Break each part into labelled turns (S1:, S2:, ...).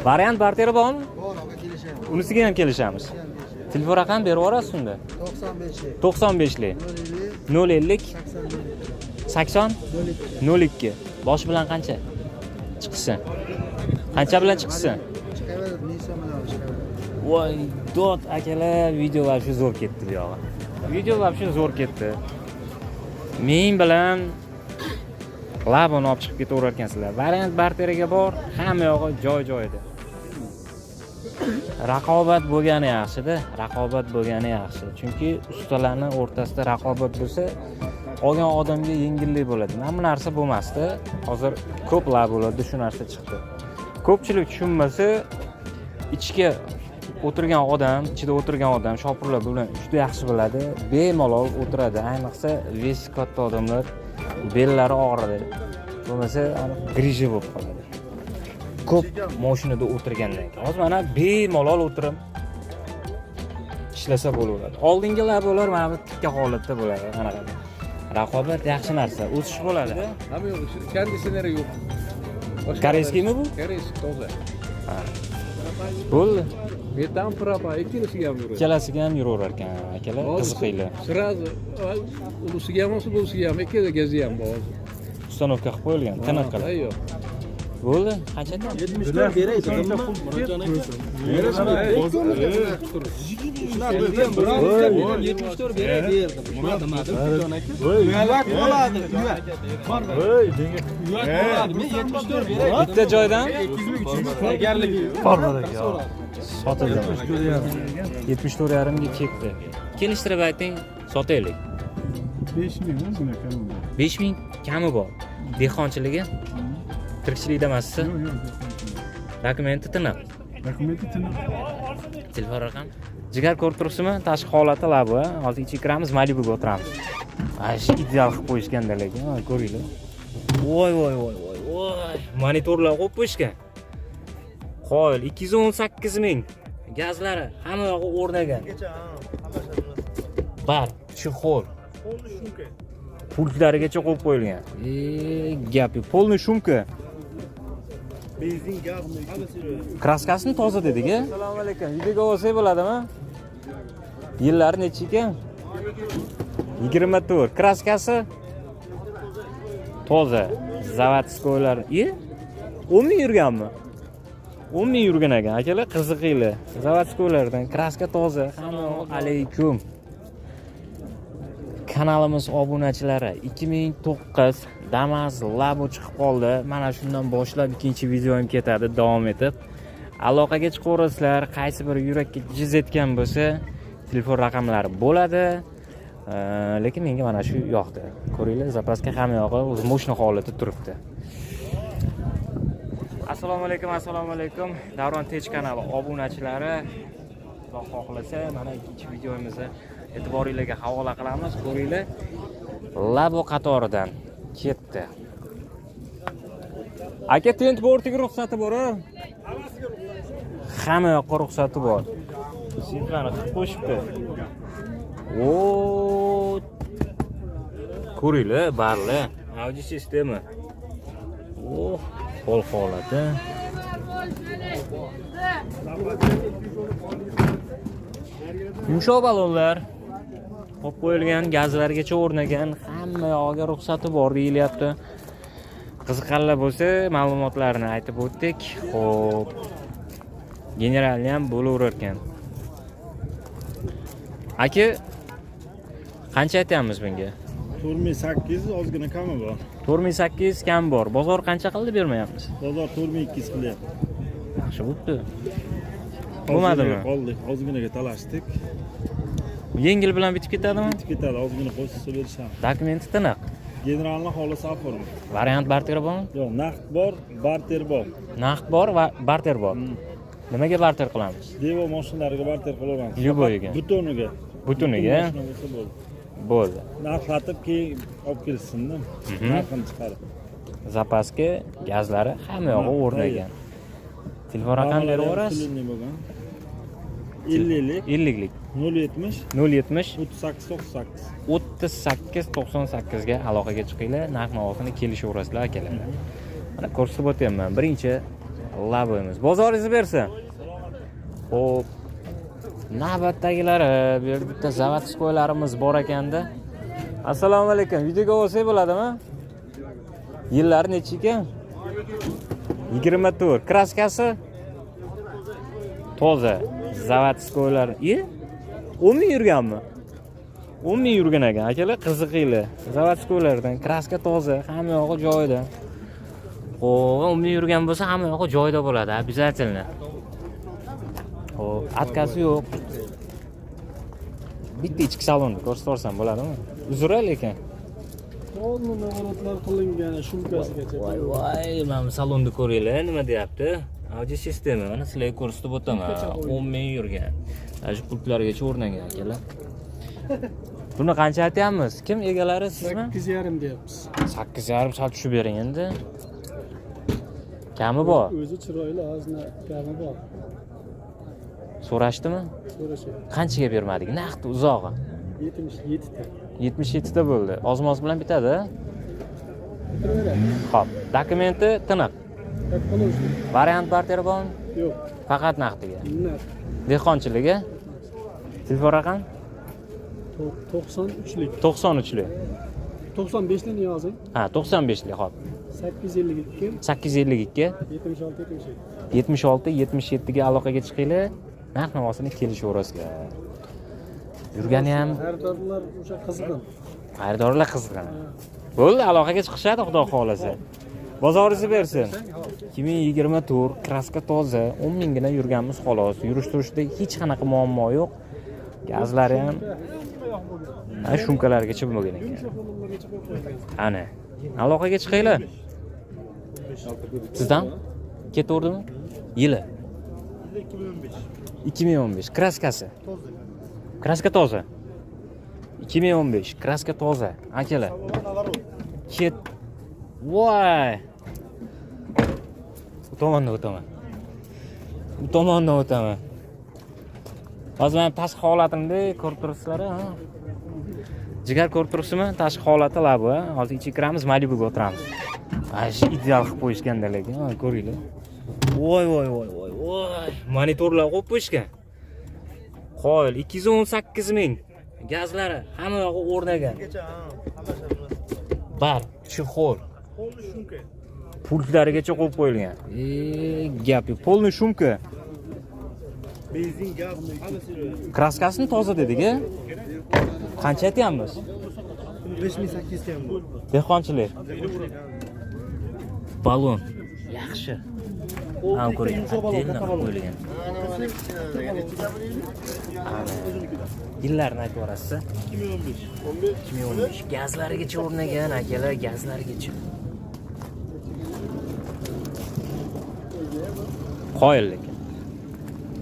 S1: Variant barteri bormi?
S2: Bor, aka kelishamiz.
S1: Unisiga ham kelishamiz. Telefon raqam berib yuborasiz unda.
S2: 95
S1: 95lik 050 80 02. Bosh bilan qancha? Chiqsin. Qancha bilan chiqsin?
S2: chiqaveradi, Nissan bilan chiqaveradi.
S1: Voy, dot akalar, video va shu zo'r ketdi bu yog'i. Video va shu zo'r ketdi. Men bilan labini olib chiqib ketaverar ekansizlar. Variant barteriga bor, hamma yog'i joy-joyida. Raqobat bo'lgani yaxshi-da, raqobat bo'lgani yaxshi. Chunki ustalarning o'rtasida raqobat bo'lsa, olgan odamga yengillik bo'ladi. Mana bu narsa bo'lmasdi. Hozir ko'p lab bo'ladi, shu narsa chiqdi. Ko'pchilik tushunmasa, ichga o'tirgan odam, ichida o'tirgan odam shopirlar bilan juda yaxshi biladi, bemalol o'tiradi. Ayniqsa, vesi katta odamlar bellari og'ridi. Bo'lmasa, griji bo'lib qoladi. Ko'p mashinada o'tirgandan keyin. Hozir mana bemalol o'tirib ishlasa bo'laveradi. Oldingi labolar mana bu tikka holatda bo'ladi, qanaqa. Raqobat yaxshi narsa, o'sish bo'ladi.
S3: Hamma yo'q, konditsioneri yo'q.
S1: Koreyskiymi bu?
S3: Koreysk toza.
S1: Bo'ldi.
S3: Metan propa ikkalasiga ham yuradi.
S1: Ikkalasiga ham yuraverar ekan akalar, qiziqinglar.
S3: Sразу unisiga ham olsa, bunisiga ham ikkala gazi ham bor.
S1: Ustanovka qilib qo'yilgan, tiniq qilib.
S3: Yo'q.
S1: Bo'ldi, qanchadan?
S2: 74 beraysiz.
S1: Bitta joydan sotildi. 74,5 ga ketdi. Kelishtirib ayting, sotaylik. 5000 kami bor. Dehqonchiligi? Tirikchilikda emassiz? Dokumenti tiniq. Telefon raqam. Jigar ko'rib turibsizmi? Tashqi holati labi. Hozir ichiga kiramiz, Malibuga o'tiramiz. Shu ideal qilib qo'yishganda lekin, ko'ringlar. Voy. Monitorlar qo'yib qo'yishgan. Qo'yil 218 ming. Gazlari hamma yog'i o'rnagan. Bar, chexol. Pultlarigacha qo'yib qo'yilgan. Gapi, polniy shumka.
S2: Benzin, gaz,
S1: Kraskasini toza dedik-a? Assalomu alaykum. Videoga olsak bo'ladimi? Yillari necha ekan? 24. Kraskasi toza. Zavodskoylar. 10 ming yurganmi? 10 ming yurgan ekan. Akalar, qiziqinglar. Zavodskoylardan kraska toza. Assalomu alaykum. Kanalimiz obunachilari 2009 Damas Labo chiqib qoldi. Mana shundan boshlab ikkinchi videoim ketadi davom etib. Aloqaga chiqaverasizlar, qaysi bir yurakka jiz etgan bo'lsa, telefon raqamlari bo'ladi. Lekin menga mana shu yoqdi. Ko'ringlar, zapaska hamma yog'i o'z moshina holatida turibdi. Assalomu alaykum. Davron Tech kanali obunachilari, Xudo xohlasa, mana ikkinchi videomizni e'tiboringizga havola qilamiz. Ko'ringlar, Labo qatoridan ketdi. Aka, tent bortiga ruxsati bor-a? Hamma yoqqa ruxsati bor. Sifrani qilib qo'yishibdi. Ko'ringlar, barlar. Audio sistema. Qo'l holati. Yumshoq balonlar. Qo'yib qo'yilgan, gazlargacha o'rnagan, hamma yog'iga ruxsati bor deyilyapti. Qiziqganlar bo'lsa, ma'lumotlarni aytib o'tdik. Xo'p. Generalni ham bo'laverar ekan. Aka, qancha aytamiz bunga?
S2: 4800 ozgina kami bor.
S1: 4800 kam bor. Bozor qancha qildi bermayapmiz?
S2: Bozor 4200 qilyapti.
S1: Yaxshi bo'pti. Bo'lmadimi?
S2: Qoldik, ozginaga talashdik.
S1: Yengil bilan bitib ketadimi?
S2: Bitib ketadi, ozgina qo'shsa berishamiz.
S1: Dokumenti tiniq.
S2: Generalni holisi oforma.
S1: Variant barter bormi?
S2: Yo'q, naqd bor, barter bor.
S1: Naqd bor va barter bor. Nimaga barter qilamiz?
S2: Devo mashinalariga barter qilaveramiz.
S1: Lyuboyiga. Butuniga. Bo'ldi.
S2: Narxlatib keyin olib kelsinda, narxini chiqarib.
S1: Zapaska, gazlari hamma yog'i o'rnagan. Telefon raqam berib yuborasiz? 50lik
S2: 070
S1: 38 98 ga aloqaga chiqinglar, narx-navosini kelishaverasizlar akalar. Mana ko'rsatib o'tyapman. Birinchi Laboymiz. Bozoringizni bersin. Xo'p. Navbatdagilari, bu yerda bitta zavodskoylarimiz bor ekanda. Assalomu alaykum. Videoga olsak bo'ladimi? Yillari necha ekan? 24. Kraskasi toza. Zavodskoylar. 10 ming yurganmi? 10 ming yurgan ekan. Akalar qiziqinglar. Zavodskoylardan kraska toza, hamma yog'i joyida. Xo'p, 10 ming yurgan bo'lsa, hamma yog'i joyida bo'ladi, обязательно. Xo'p, atkasi yo'q. Bitta ichki salonni ko'rsatarsam bo'ladimi? Uzra lekin.
S3: Polni namoratlar qilingan shumkasigacha.
S1: Voy, mana salonni ko'ringlar, nima deyapti? Audio sistema, mana sizlarga ko'rsatib o'taman. 10 ming yurgan. Shu pultlargacha o'rnagan akalar. Buni qancha aytyapmiz? Kim egalari sizmi?
S3: 8,5 deyapmiz.
S1: 8,5 sal tushib bering endi. Kami bor?
S3: O'zi chiroyli, ozna kami bor.
S1: So'rashdimi?
S3: So'rashyapti.
S1: Qanchaga bermadik? Naqd uzog'i.
S3: 77 ta.
S1: 77 ta bo'ldi. Ozmoz bilan bitadi.
S3: Bitaveradi.
S1: Xo'p, dokumenti tiniq.
S3: Qolishdi.
S1: Variant barteri bormi?
S3: Yo'q.
S1: Faqat naqdiga.
S3: Minnat.
S1: Dehqonchiligi. Telefon raqam?
S3: 93lik.
S1: 93lik.
S3: 95 ni yozing.
S1: Ha, 95lik, xo'p.
S3: 852
S1: 852
S3: 76
S1: 77 ga aloqaga chiqinglar. Narx-navosini kelishaverasizlar. Yurgani ham
S3: xaridorlar o'sha qiziqin.
S1: xaridorlar qiziqadi. Bo'ldi, aloqaga chiqishadi, xudo xolasa. Bozoringizni bersin. 2024 kraska toza, 10 mingina yurganmiz xolos. Yurish-turishda hech qanaqa muammo yo'q. Gazlari ham shumkalargacha bo'lgan ekan. Ana, aloqaga chiqinglar. Sizdan ketaverdimi? Yili 2015. Kraskasi. Kraska toza. 2015. Kraska toza. Akalar. Ket. Voy. Bu tomondan o'taman. Bu tomondan o'taman. Hozir men tashqi holatimni ko'rib turibsizlar, ha? Jigar ko'rib turibsizmi? Tashqi holati labi, ha? Hozir ichga kiramiz, Malibuga o'tiramiz. Ay, ideal qilib qo'yishganda lekin, ha, ko'ringlar. Voy. Monitorlar qo'yib qo'yishgan. Qoyil 218 ming. Gazlari hamma yog'i o'rnagan. Bar, chexol. Pultlarigacha qo'yib qo'yilgan. Gap yo'q. Polni shumka.
S2: Benzin, gaz,
S1: Kraskasini toza dedik-a? Qancha aytyapmiz?
S2: 5800 kam bu.
S1: Dehqonchilik. Balon. Yaxshi. Ham ko'ring. Attenna qo'yilgan. Yillarni aytib berasiz. 2015. Gazlarigacha o'rnagan, akalar, gazlarigacha. Qoyillik.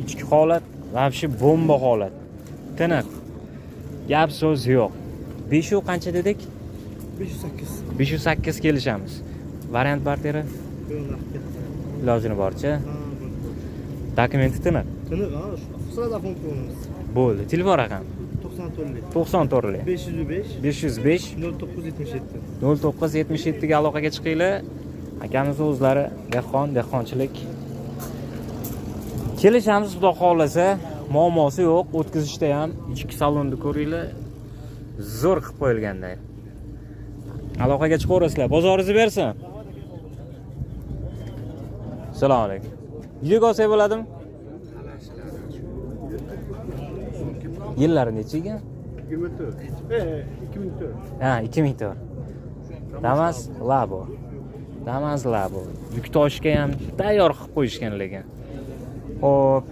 S1: Ichki holat vobshe bomba holat. Tiniq. Gap so'z yo'q. 5 qancha dedik?
S2: 508.
S1: 508 kelishamiz. Variant barteri ilojini boricha. Dokumenti tiniq.
S2: Tiniq, ha, sırada fon qo'yamiz.
S1: Bo'ldi. Telefon raqam
S2: 94lik.
S1: 94lik.
S2: 505
S1: 505
S2: 0977.
S1: 0977 ga aloqaga chiqinglar. Akamiz o'zlari dehqonchilik. Kelishamiz, xudo xolasa, muammosi yo'q. O'tkazishda ham ichki salonni ko'ringlar. Zo'r qilib qo'yilganday. Aloqaga chiqaverasizlar. Bozoringizni bersin. Assalomu alaykum. Videoga olsak bo'ladimi? Yillari necha ekan?
S3: 24. 2004.
S1: Ha, 2004. Damas Labo. Yuk toshga ham tayyor qilib qo'yishgan lekin. Xo'p,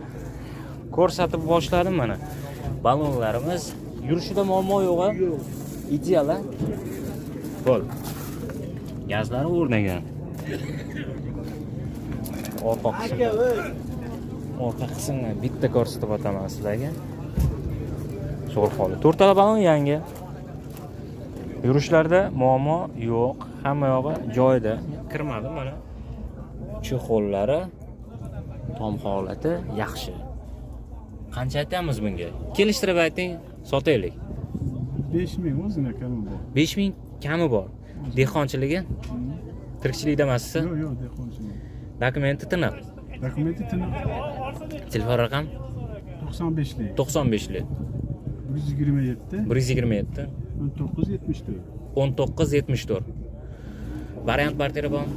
S1: ko'rsatib boshladim mana. Balonlarimiz yurishida muammo yo'q-a?
S3: Yo'q.
S1: Ideal, a? Bo'l. Gazlari o'rnagan. Orqa qismini bitta ko'rsatib o'taman sizlarga. Zo'r holat. 4 ta balon yangi. Yurishlarda muammo yo'q. Hamma yog'i joyida. Kirmadi mana. Chexollari tom holati yaxshi. Qancha aytamiz bunga? Kelishtirib ayting, sotaylik.
S3: 5000 o'zina kami bor.
S1: 5000 kami bor. Dehqonchiligi? Tirikchilikda emassiz?
S3: Yo'q, dehqonchilik.
S1: Dokumenti tiniq.
S4: Dokumenti tini
S1: Telefon raqam
S4: 95'li.
S1: 95'li
S4: 127
S1: 127
S4: 1974.
S1: 1974. Variant barteri bormi?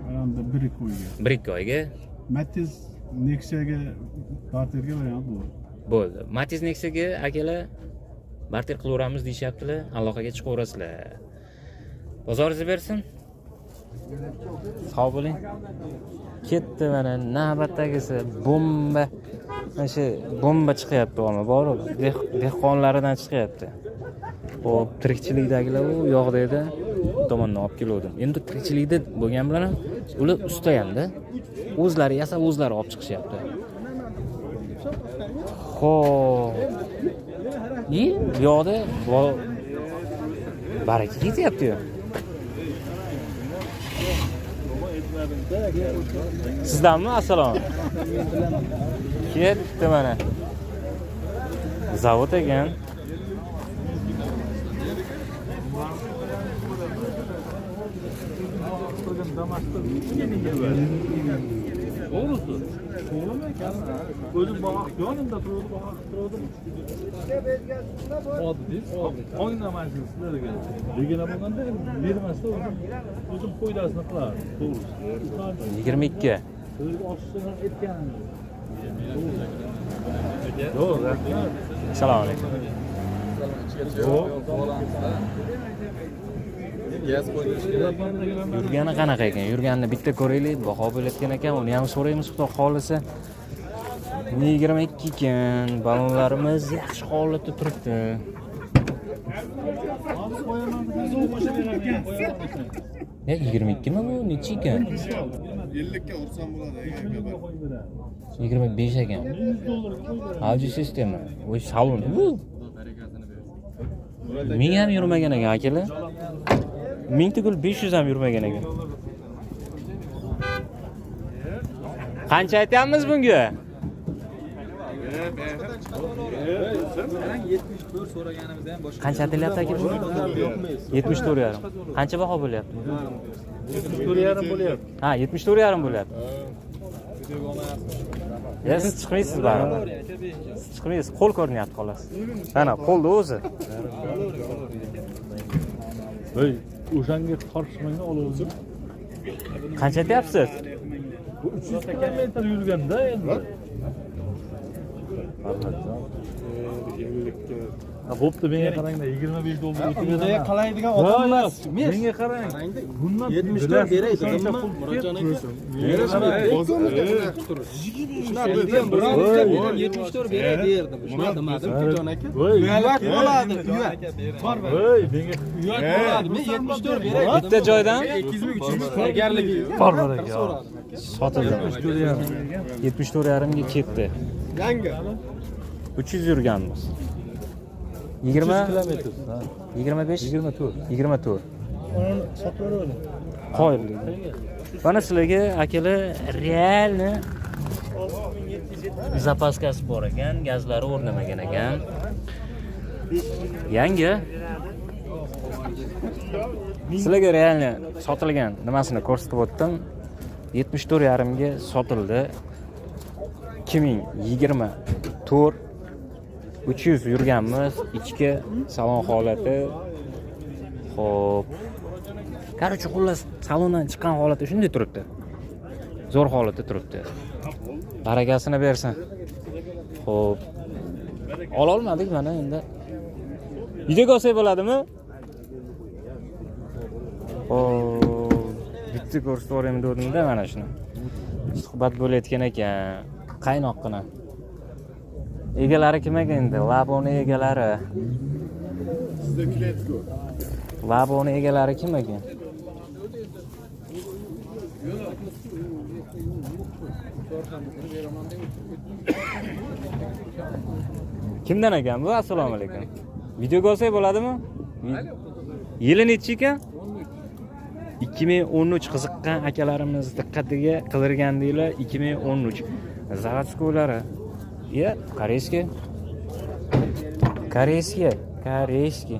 S4: Ayanda 1 koyga.
S1: 1-2 oyga
S4: Matiz Nexia'ga barterga variant bor.
S1: bo'ldi. Matiz Nexia'ga akalar barter qilaveramiz deyaptilar. Aloqaga chiqaverasizlar. Bozoringiz bersin. Sog' bo'ling. Ketdi mana navbatdagisi bomba. Mana shu bomba chiqyapti olma bor. Dehqonlaridan chiqyapti. Xo'p, tirikchilikdagilar u yoqda edi. Bu tomondan olib keldim. Endi tirikchilikda bo'lgan bilan ham ular ustayanda. O'zlari yasab, o'zlari olib chiqishyapti. Xo'p. Bu yoqda baraka ketyapti-yu. Sizdanmi? Assalomu. Ketdi mana. Zavod ekan.
S2: Doğrusu. To'g'rimi ekan? O'zim bog'aq yonimda turib bog'aq turdim. Oddiy, o'ynamaysiz sizlarga. Begona bo'lganda bermasda o'zim foydasini qilardim. To'g'risi.
S1: 22.
S2: Siz oshishdan aytganingiz. Yo'q, rahmat.
S1: Assalomu alaykum. Yurgani qanaqa ekan? Yurganini bitta ko'raylik, baho bo'layotgan ekan. Uni ham so'raymiz, xudo xolisa. 22 ekan. Balonlarimiz yaxshi holatda turibdi. Ne 22 mi bu? Necha ekan?
S5: 50 ga ursam bo'ladi.
S1: 25 ekan. Audio sistema. Voy salon. Ming ham yurmagan ekan akalar. 1000 tugul 500 ham yurmagan ekan. Qancha aytamiz bunga?
S6: 74 so'raganimizda ham boshqa.
S1: Qancha aytilyapti aka bu? 74,5. Qancha baho bo'lyapti?
S2: 74,5 bo'lyapti.
S1: Ha, 74,5 bo'lyapti. Ya siz chiqmaysiz baribir. Siz chiqmaysiz, qo'l ko'rinyapti xolos. Mana qo'lda o'zi.
S2: Voy, o'shanga qarshimanga oldim.
S1: Qancha aytyapsiz?
S2: Bu 300 kilometr yurganda endi. Bo'pti, menga qarangda 25 dollar o'tib
S6: Bunday qalaydigan odam emas.
S2: Menga qarang. Bundan
S6: 74 beray dedim. Murodjon aka. Shunaqa dedim, 74 beray derdim. Shunaqa demadim, Murodjon aka. Uyat bo'ladi, uyat.
S2: Voy, menga
S6: Uyat bo'ladi. Men 74 beray dedim.
S1: Bitta joydan
S6: 200 tayyorligi.
S2: bor ekan.
S1: sotildi. 74,5 ga ketdi.
S6: Yangi.
S1: 300 yurganmiz. 20
S2: kilometr.
S1: 25
S2: 24.
S1: 24.
S2: Uni sotib
S1: Qo'yildi. Mana sizlarga akalar realni zapaskasi bor ekan, gazlari o'rnamagan ekan. Yangi. Sizlarga realni sotilgan nimasini ko'rsatib o'tdim. 74,5 ga sotildi. 2024 300 yurganmiz. Ichki salon holati. Xo'p. Qarachi xullas salondan chiqqan holati shunday turibdi. Zo'r holatda turibdi. Barakasini bersin. Xo'p. Ola olmadik mana endi. Video ko'rsak bo'ladimi? Xo'p. Bitta ko'rsatib o'rayman dedim-da mana shuni. Suhbat bo'layotgan ekan. Qaynoqqina. Egalari kim ekan endi? Laboni egalari.
S5: Sizda klient-ku.
S1: Laboni egalari kim ekan? Kimdan ekan bu? Assalomu alaykum. Video ko'rsak bo'ladimi? Yili nechi ekan? 2013 qiziqqan akalarimiz diqqatiga qidirgandinglar 2013. Zavodskoylari. Ya, koreyskiy. Koreyskiy.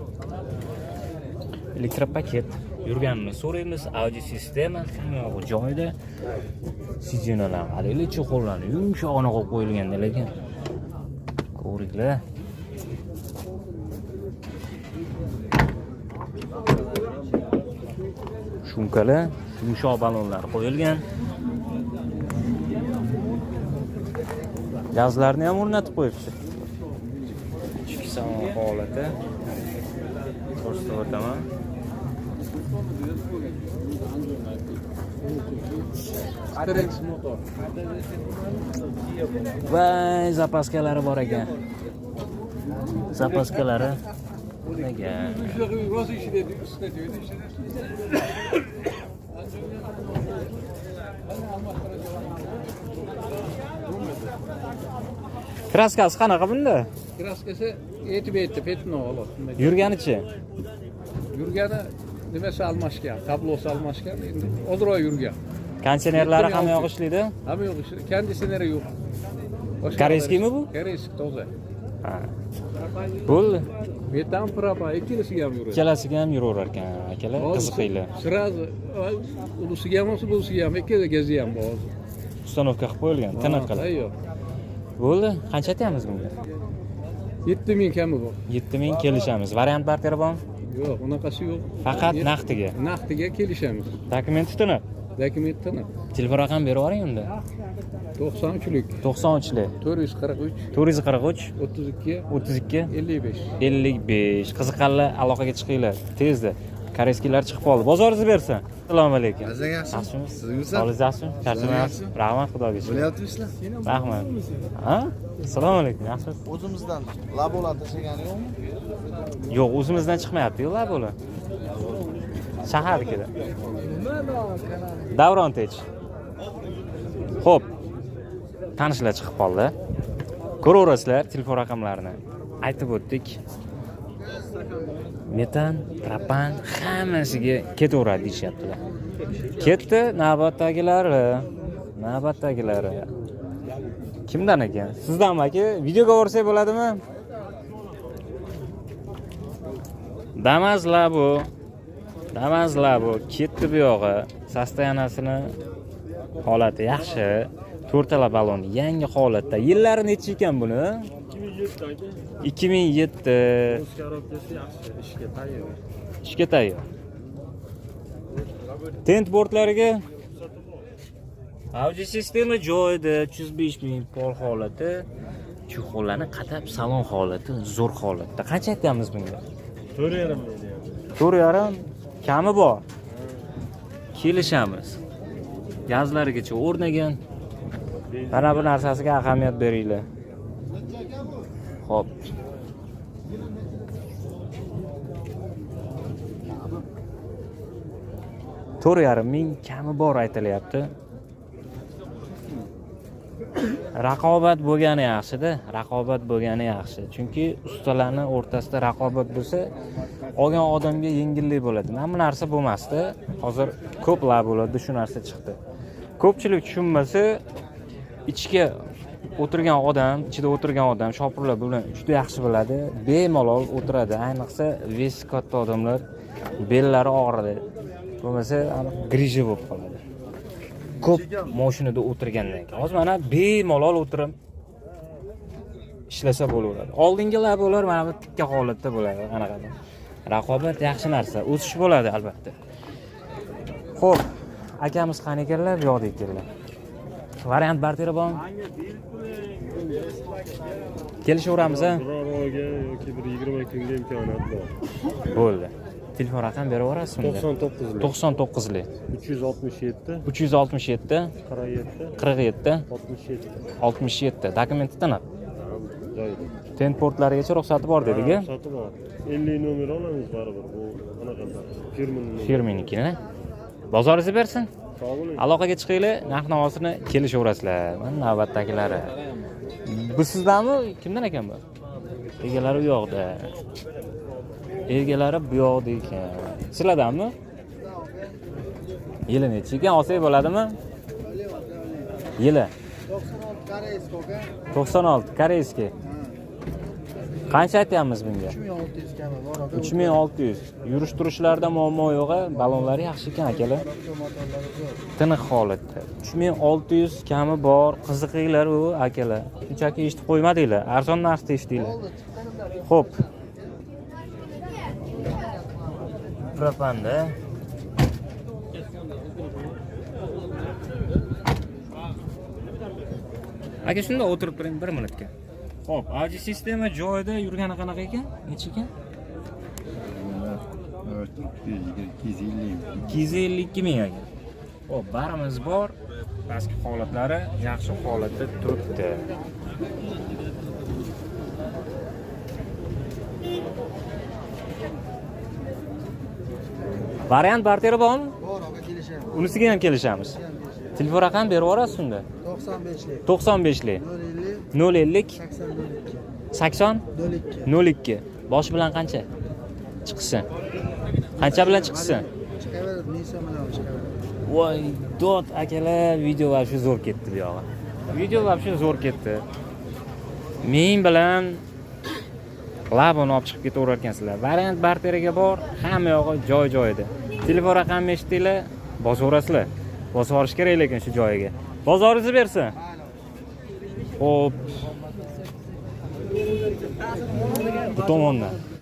S1: Elektropaket. yurganini so'raymiz. Audio sistema hamma joyida. Sijonalar, qaranglar, cho'qollarni yumshoqni qo'yib qo'yilganda lekin ko'ringlar. Shumkalar, yumshoq balonlar qo'yilgan. Gazlarni ham o'rnatib qo'yibdi. Ichki salon holati. Ko'rsatib o'taman. Vay, zapaskalari bor ekan. Zapaskalari nega? Kraskasi qanaqa bunda?
S3: Kraskasi yetib aytdi, petno olib.
S1: Yurganichi?
S3: Yurgani nimasi almashgan, tablosi almashgan, endi ozroq yurgan.
S1: Konditsionerlari hamma yoq ishlaydi?
S3: Hamma yoq ishlaydi. Konditsioneri yo'q.
S1: Koreyskiymi bu?
S3: Koreysk toza.
S1: Ha. Bo'ldi.
S3: Metan propa ikkilisiga ham yuradi.
S1: Ikkalasiga ham yuraverar ekan akalar, qiziqinglar.
S3: Sразу ulusiga ham olsa, busiga ham ikkala gazi ham bor.
S1: Uстановка qilib qo'yilgan, tiniq qilib.
S3: Ayyo.
S1: Bo'ldi. Qancha aytamiz bunga?
S3: 7000 kami bor.
S1: 7000 kelishamiz. Variant barteri bormi?
S3: Yo'q, unaqasi yo'q.
S1: Faqat naqdiga.
S3: Naqdiga kelishamiz.
S1: Dokumenti tiniq.
S3: Dokumentini.
S1: Telefon raqam berib yuboring unda.
S3: 93lik
S1: 93lik
S3: 443
S1: 443
S3: 32
S1: 32
S3: 55.
S1: 55. Qiziqqanlar aloqaga chiqinglar. Tezda. Koreyskiylar chiqib qoldi. Bozoringiz bersin. Assalomu alaykum. Yaxshimisiz?
S5: Sizmi?
S1: Holiz yaxshimi? Charchamayapsiz? Rahmat, xudoga shukr.
S5: Bo'lyaptimi?
S1: Rahmat. Ha? Assalomu alaykum. Yaxshimisiz?
S5: O'zimizdan labolar tashlagani yo'qmi?
S1: Yo'q, o'zimizdan chiqmayapti-ku bular. Shaharnikida. Davron Tech. Xo'p. Tanishlar chiqib qoldi. Ko'raverasizlar telefon raqamlarini. Aytib o'tdik. Metan, propan hammasiga ketaveradi deyaptilar. Ketdi navbatdagilari. Kimdan ekan? Sizdanmi aka? Videoga ko'rsak bo'ladimi? Damazlar bu. Ketdi bu yog'i. Sostoyanasini holati yaxshi. To'rtala balon yangi holatda. Yillari necha ekan buni? 2007. Ishga tayyor. Tent bortlariga audio sistema joyida 305.000 pol holati, chuqurlarni qatab salon holati, zo'r holatda. Qancha aytamiz bunga?
S2: 4,5
S1: 4,5 kami bor. Kelishamiz. Gazlarigacha o'rnagan. Mana bu narsasiga ahamiyat beringlar. Xo'p. To'rt yarim ming kami bor aytilyapti. Raqobat bo'lgani yaxshi. Chunki ustalarning o'rtasida raqobat bo'lsa, olgan odamga yengillik bo'ladi. Hamma narsa bo'lmasdi. Hozir ko'plar bo'ladi, shu narsa chiqdi. Ko'pchilik tushunmasa, ichga ichida o'tirgan odam shopirlar bilan juda yaxshi biladi. Bemalol o'tiradi. Ayniqsa vesi katta odamlar bellari og'ridi. Bo'lmasa, griji bo'lib qoladi. Ko'p mashinada o'tirgandan keyin. Hozir mana bemalol o'tirib ishlasa bo'laveradi. Oldingilar bo'lar, mana bu tikka holatda bo'ladi. Qanaqa? Raqobat yaxshi narsa. O'sish bo'ladi albatta. Xo'p, akamiz qani ekanlar, bu yoqda ekanlar. Variant barteri bormi? Kelishaveramiz a?
S2: Biror oyga yoki bir 20 kunga imkoniyat bor.
S1: Bo'ldi. Telefon raqam berib yuborasizmi? 99lik
S2: 367
S1: 367
S2: 47
S1: 67 67. Dokumenti taniq.
S2: joyida.
S1: Tent portlarigacha ruxsati bor dedik-a?
S2: Ruxsati bor. 50 nomer olamiz baribir. Bu qanaqa?
S1: Firmenikini. Bozoringizni bersin.
S2: Sog' bo'ling.
S1: Aloqaga chiqinglar, narx-navosini kelishaverasizlar. Mana navbatdagilari. Bu sizdanmi? Kimdan ekan bu? Egalari u yoqda. Egalari bu yoqda ekan. Sizlardanmi? Yili necha ekan? Olsak bo'ladimi? Yili 96 koreyskiy. Qancha aytyapmiz bunga?
S5: 3600 kami bor aka.
S1: 3600. Yurish turishlarda muammo yo'q-a? Ballonlari yaxshi ekan akalar. Tiniq holatda. 3600 kami bor. Qiziqinglar u akalar. Shunchaki eshitib qo'ymadinglar. Arzon narxda eshitdinglar. Xo'p. Propanda. Aka shunda o'tirib turing 1 minutga. Xo'p, audio sistema joyida yurgani qanaqa ekan? Necha ekan? 252 ming ekan. Xo'p, barimiz bor. Pastki holatlari yaxshi holatda turibdi. Variant barteri bormi?
S5: Bor aka, kelishamiz.
S1: Unisiga ham kelishamiz. Telefon raqam berib yuborasiz unda.
S5: 95lik.
S1: 95lik
S5: 050
S1: 050
S5: 80
S1: 80
S5: 02.
S1: 02. Boshi bilan qancha? Chiqsin. Qancha bilan chiqsin?
S5: Chiqaveradi, Nissan bilan chiqaveradi.
S1: Voy, dot akalar, video вообще zo'r ketdi bu yog'i. Video вообще zo'r ketdi. Men bilan labini olib chiqib ketaverar ekansizlar. Variant barteriga bor, hamma yog'i joy-joyida. Telefon raqamini eshitdinglar, bosaverasizlar. Bosib olish kerak lekin shu joyiga. Bozoringizni bersin. Xo'p. Bu tomondan.